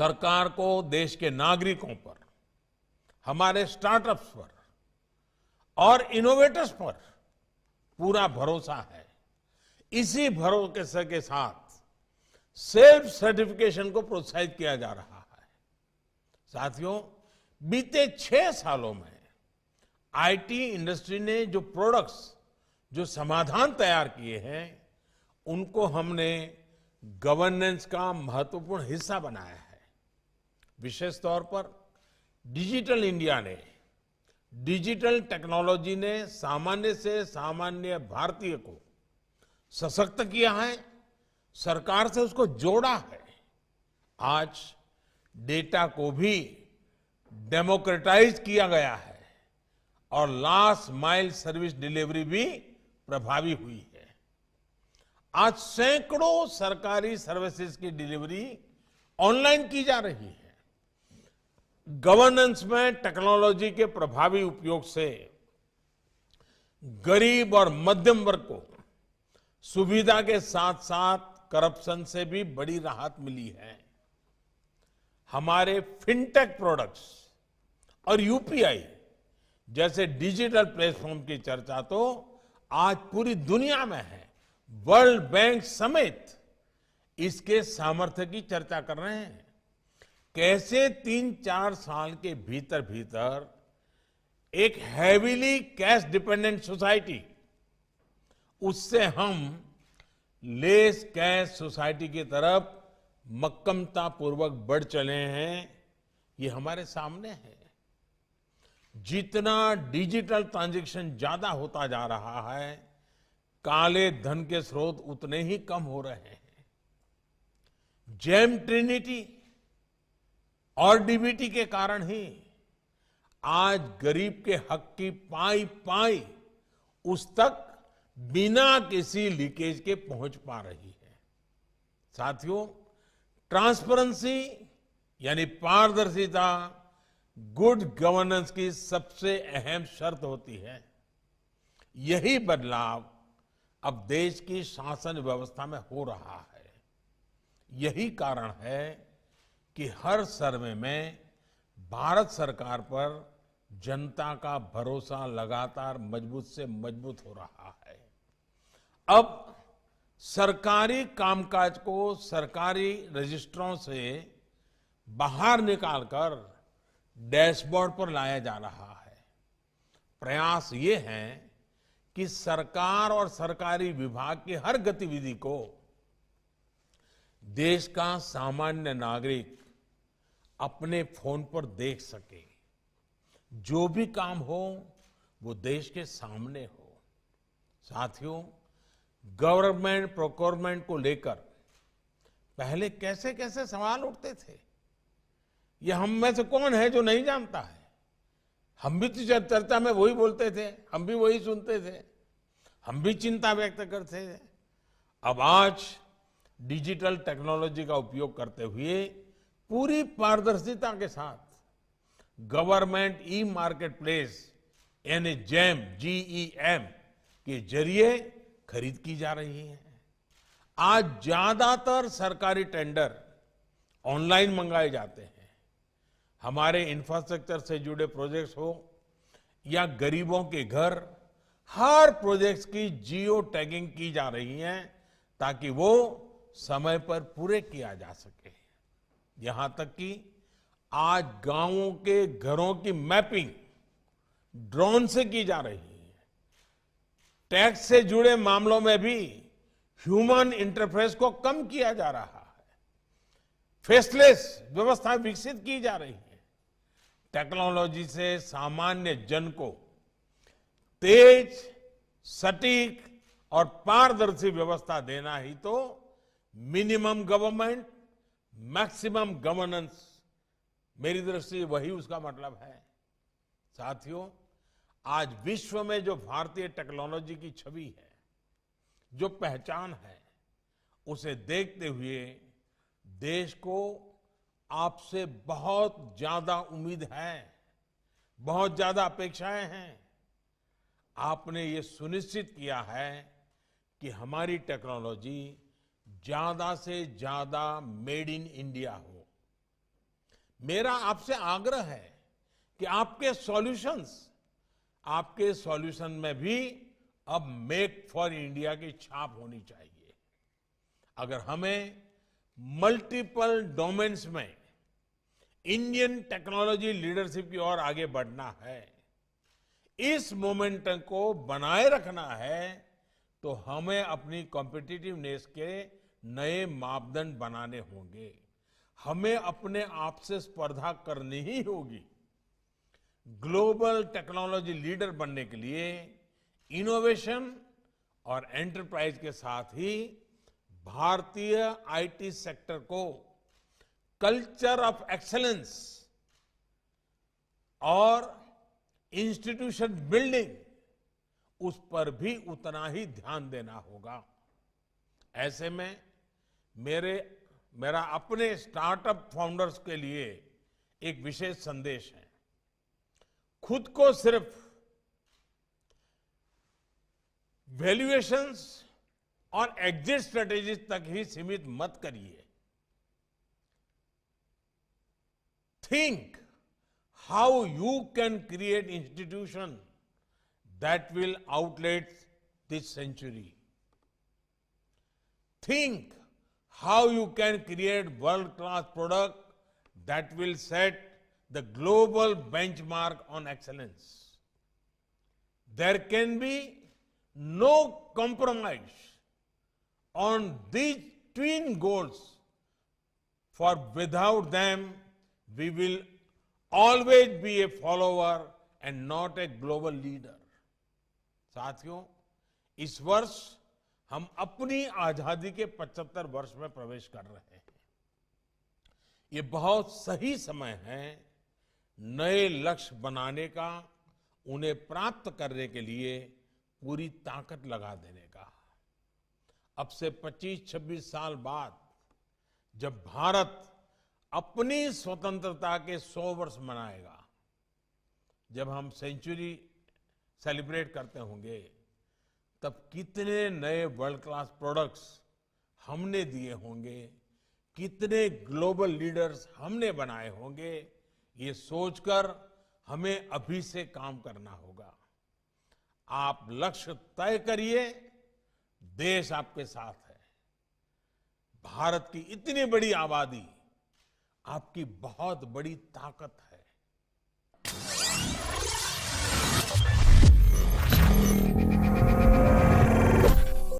सरकार को देश के नागरिकों पर, हमारे स्टार्टअप्स पर और इनोवेटर्स पर पूरा भरोसा है। इसी भरोसे के साथ सेल्फ सर्टिफिकेशन को प्रोत्साहित किया जा रहा है। साथियों, बीते 6 सालों में आईटी इंडस्ट्री ने जो प्रोडक्ट्स, जो समाधान तैयार किए हैं, उनको हमने गवर्नेंस का महत्वपूर्ण हिस्सा बनाया है। विशेष तौर पर डिजिटल इंडिया ने, डिजिटल टेक्नोलॉजी ने सामान्य से सामान्य भारतीय को सशक्त किया है, सरकार से उसको जोड़ा है। आज डेटा को भी डेमोक्रेटाइज किया गया है और लास्ट माइल सर्विस डिलीवरी भी प्रभावी हुई है। आज सैकड़ों सरकारी सर्विसेज की डिलीवरी ऑनलाइन की जा रही है। गवर्नेंस में टेक्नोलॉजी के प्रभावी उपयोग से गरीब और मध्यम वर्ग को सुविधा के साथ साथ करप्शन से भी बड़ी राहत मिली है। हमारे फिनटेक प्रोडक्ट्स और यूपीआई जैसे डिजिटल प्लेटफॉर्म की चर्चा तो आज पूरी दुनिया में है। वर्ल्ड बैंक समेत इसके सामर्थ्य की चर्चा कर रहे हैं। कैसे 3-4 साल के भीतर भीतर एक हैवीली कैश डिपेंडेंट सोसाइटी, उससे हम लेस कैश सोसाइटी की तरफ मक्कमता पूर्वक बढ़ चले हैं, ये हमारे सामने है। जितना डिजिटल ट्रांजैक्शन ज्यादा होता जा रहा है, काले धन के स्रोत उतने ही कम हो रहे हैं। जेम ट्रिनिटी और डीबीटी के कारण ही आज गरीब के हक की पाई पाई उस तक बिना किसी लीकेज के पहुंच पा रही है। साथियों, ट्रांसपेरेंसी यानी पारदर्शिता गुड गवर्नेंस की सबसे अहम शर्त होती है। यही बदलाव अब देश की शासन व्यवस्था में हो रहा है। यही कारण है कि हर सर्वे में भारत सरकार पर जनता का भरोसा लगातार मजबूत से मजबूत हो रहा है। अब सरकारी कामकाज को सरकारी रजिस्ट्रों से बाहर निकालकर डैशबोर्ड पर लाया जा रहा है। प्रयास ये है कि सरकार और सरकारी विभाग की हर गतिविधि को देश का सामान्य नागरिक अपने फोन पर देख सके। जो भी काम हो वो देश के सामने हो। साथियों, गवर्नमेंट प्रोक्योरमेंट को लेकर पहले कैसे कैसे सवाल उठते थे, ये हम में से कौन है जो नहीं जानता है। हम भी तो चर्चा में वही बोलते थे, हम भी वही सुनते थे, हम भी चिंता व्यक्त करते थे। अब आज डिजिटल टेक्नोलॉजी का उपयोग करते हुए पूरी पारदर्शिता के साथ गवर्नमेंट ई मार्केट प्लेस यानी GeM के जरिए खरीद की जा रही है। आज ज्यादातर सरकारी टेंडर ऑनलाइन मंगाए जाते हैं। हमारे इंफ्रास्ट्रक्चर से जुड़े प्रोजेक्ट्स हो या गरीबों के घर, हर प्रोजेक्ट्स की जियो टैगिंग की जा रही है ताकि वो समय पर पूरे किया जा सके। यहां तक कि आज गांवों के घरों की मैपिंग ड्रोन से की जा रही है। टैक्स से जुड़े मामलों में भी ह्यूमन इंटरफेस को कम किया जा रहा है। फेसलेस व्यवस्था विकसित की जा रही है। टेक्नोलॉजी से सामान्य जन को तेज, सटीक और पारदर्शी व्यवस्था देना ही तो मिनिमम गवर्नमेंट, मैक्सिमम गवर्नेंस, मेरी दृष्टि से वही उसका मतलब है। साथियों, आज विश्व में जो भारतीय टेक्नोलॉजी की छवि है, जो पहचान है, उसे देखते हुए देश को आपसे बहुत ज्यादा उम्मीद है, बहुत ज्यादा अपेक्षाएं हैं। आपने ये सुनिश्चित किया है कि हमारी टेक्नोलॉजी ज्यादा से ज्यादा मेड इन इंडिया हो। मेरा आपसे आग्रह है कि आपके सॉल्यूशन में भी अब मेक फॉर इंडिया की छाप होनी चाहिए। अगर हमें मल्टीपल डोमेन्स में इंडियन टेक्नोलॉजी लीडरशिप की ओर आगे बढ़ना है, इस मोमेंटम को बनाए रखना है, तो हमें अपनी कॉम्पिटिटिवनेस के नए मापदंड बनाने होंगे। हमें अपने आप से स्पर्धा करनी ही होगी। ग्लोबल टेक्नोलॉजी लीडर बनने के लिए इनोवेशन और एंटरप्राइज के साथ ही भारतीय आईटी सेक्टर को कल्चर ऑफ एक्सीलेंस और इंस्टीट्यूशन बिल्डिंग, उस पर भी उतना ही ध्यान देना होगा। ऐसे में मेरा अपने स्टार्टअप फाउंडर्स के लिए एक विशेष संदेश है। खुद को सिर्फ वैल्यूएशंस और एग्जिट स्ट्रेटेजीज तक ही सीमित मत करिए। Think how you can create institution that will outlast this century. Think how you can create world-class product that will set the global benchmark on excellence. There can be no compromise on these twin goals, for without them we will always be a follower and not a global leader. साथियों, इस वर्ष हम अपनी आजादी के 75 वर्ष में प्रवेश कर रहे हैं। ये बहुत सही समय है नए लक्ष्य बनाने का, उन्हें प्राप्त करने के लिए पूरी ताकत लगा देने का। अब से 25-26 साल बाद जब भारत अपनी स्वतंत्रता के 100 वर्ष मनाएगा, जब हम सेंचुरी सेलिब्रेट करते होंगे, तब कितने नए वर्ल्ड क्लास प्रोडक्ट्स हमने दिए होंगे, कितने ग्लोबल लीडर्स हमने बनाए होंगे, ये सोचकर हमें अभी से काम करना होगा। आप लक्ष्य तय करिए, देश आपके साथ है। भारत की इतनी बड़ी आबादी आपकी बहुत बड़ी ताकत है।